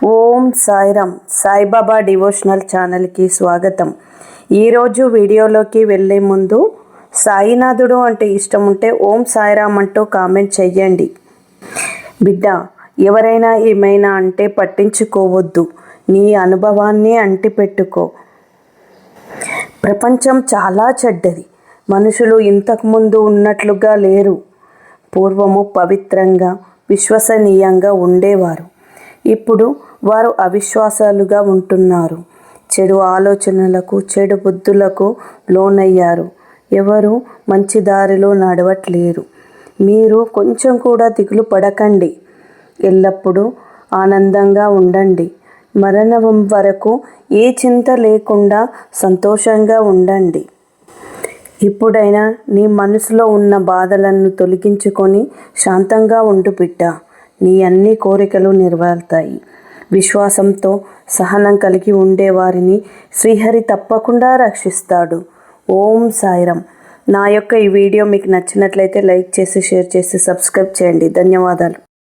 ఓం Sairam. Saibaba devotional ఛానల్కి స్వాగతం. ఈరోజు వీడియోలోకి వెళ్ళే ముందు సాయినాథుడు అంటే ఇష్టం ఉంటే ఓం సాయిరామ్ అంటూ కామెంట్ చెయ్యండి. బిడ్డ, ఎవరైనా ఏమైనా అంటే పట్టించుకోవద్దు, నీ అనుభవాన్ని అంటిపెట్టుకో. ప్రపంచం చాలా చెడ్డది. మనుషులు ఇంతకుముందు ఉన్నట్లుగా లేరు. పూర్వము పవిత్రంగా విశ్వసనీయంగా ఉండేవారు. ఇప్పుడు వారు అవిశ్వాసాలుగా ఉంటున్నారు. చెడు ఆలోచనలకు, చెడు బుద్ధులకు లోనయ్యారు. ఎవరు మంచి దారిలో నడవట్లేరు. మీరు కొంచెం కూడా దిగులు పడకండి. ఎల్లప్పుడూ ఆనందంగా ఉండండి. మరణం వరకు ఏ చింత లేకుండా సంతోషంగా ఉండండి. ఇప్పుడైనా నీ మనసులో ఉన్న బాధలను తొలగించుకొని శాంతంగా ఉండు బిడ్డ. నీ అన్ని కోరికలు నెరవేరుతాయి. విశ్వాసంతో సహనం కలిగి ఉండేవారిని శ్రీహరి తప్పకుండా రక్షిస్తాడు. ఓం సాయిరామ్. నా యొక్క ఈ వీడియో మీకు నచ్చినట్లయితే లైక్ చేసి, షేర్ చేసి, సబ్స్క్రైబ్ చేయండి. ధన్యవాదాలు.